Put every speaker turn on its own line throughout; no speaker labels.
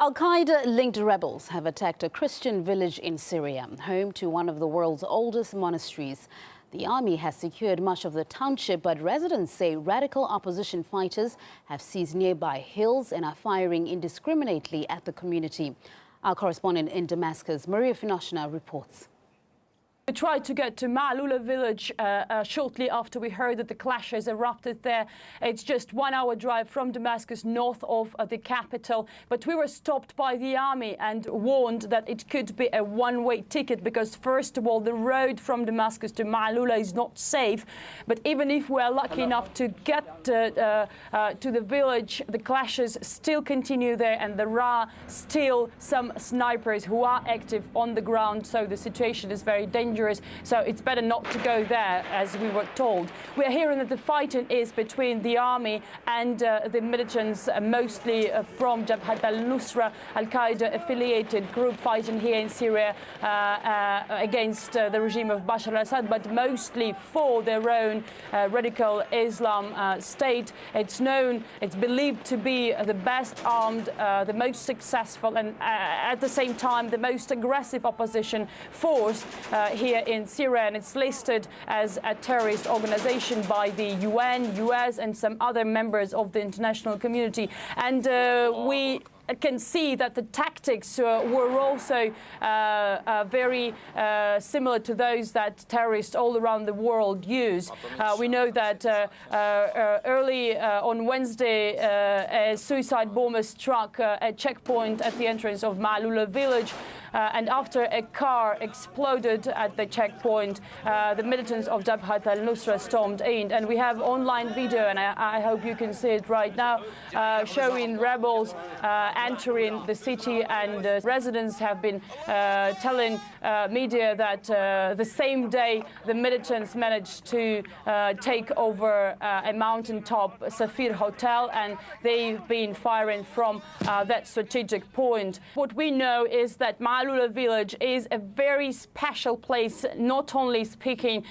Al-Qaeda-linked rebels have attacked a Christian village in Syria, home to one of the world's oldest monasteries. The army has secured much of the township, but residents say radical opposition fighters have seized nearby hills and are firing indiscriminately at the community. Our correspondent in Damascus, Maria Finoshna, reports.
We tried to get to Ma'aloula village shortly after we heard that the clashes erupted there. It's just 1 hour drive from Damascus, north of the capital. But we were stopped by the army and warned that it could be a one-way ticket because, first of all, the road from Damascus to Ma'aloula is not safe. But even if we are lucky enough to get to the village, the clashes still continue there, and there are still some snipers who are active on the ground. So the situation is very dangerous. So it's better not to go there, as we were told. We're hearing that the fighting is between the army and the militants, mostly from Jabhat al-Nusra, Al-Qaeda-affiliated group fighting here in Syria against the regime of Bashar al-Assad, but mostly for their own radical Islam state. It's believed to be the best armed, the most successful, and at the same time the most aggressive opposition force here in Syria, and it's listed as a terrorist organization by the UN, US, and some other members of the international community. And we can see that the tactics were also very similar to those that terrorists all around the world use. We know that early on Wednesday, a suicide bomber struck a checkpoint at the entrance of Ma'aloula village. And after a car exploded at the checkpoint, the militants of Jabhat al-Nusra stormed in. And we have online video, and I hope you can see it right now, showing rebels entering the city, and residents have been telling media that the same day the militants managed to take over a mountaintop Safir hotel, and they've been firing from that strategic point. What we know is that Ma'aloula village is a very special place, not only speaking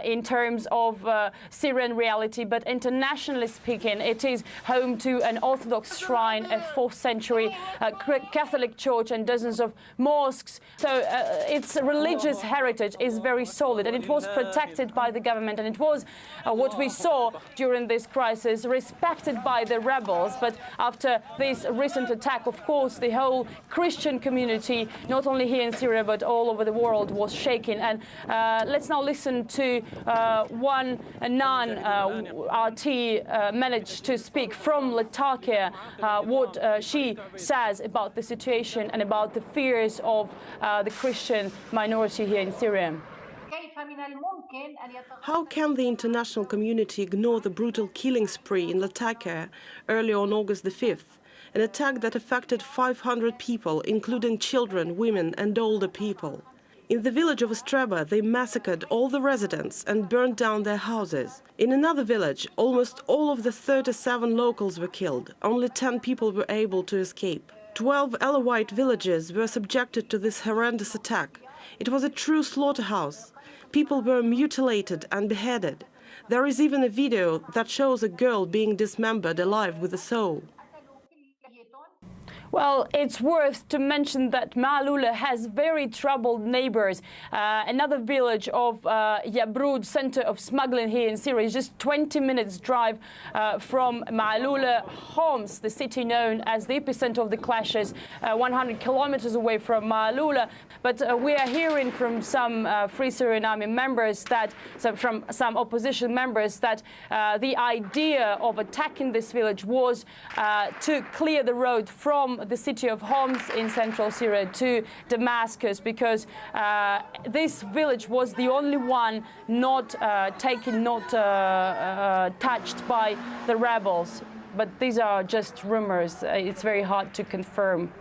in terms of Syrian reality, but internationally speaking. It is home to an Orthodox shrine, a 4th century Catholic church, and dozens of mosques. So its religious heritage is very solid, and it was protected by the government, and it was what we saw during this crisis, respected by the rebels. But after this recent attack, of course, the whole Christian community, not only here in Syria but all over the world, was shaken. And let's now listen to one nun. RT managed to speak from Latakia, what she says about the situation and about the fears of the Christian minority here in Syria.
How can the international community ignore the brutal killing spree in Latakia early on August the 5th? An attack that affected 500 people, including children, women and older people. In the village of Ostreba, they massacred all the residents and burned down their houses. In another village, almost all of the 37 locals were killed. Only 10 people were able to escape. 12 Alawite villages were subjected to this horrendous attack. It was a true slaughterhouse. People were mutilated and beheaded. There is even a video that shows a girl being dismembered alive with a soul.
Well, it's worth to mention that Ma'aloula has very troubled neighbors. Another village of Yabrud, center of smuggling here in Syria, is just 20 minutes drive from Ma'aloula. Homs, the city known as the epicenter of the clashes, 100 kilometers away from Ma'aloula. But we are hearing from some Free Syrian Army members that, from some opposition members, that the idea of attacking this village was to clear the road from the city of Homs in central Syria to Damascus, because this village was the only one not touched by the rebels. But these are just rumors. It's very hard to confirm.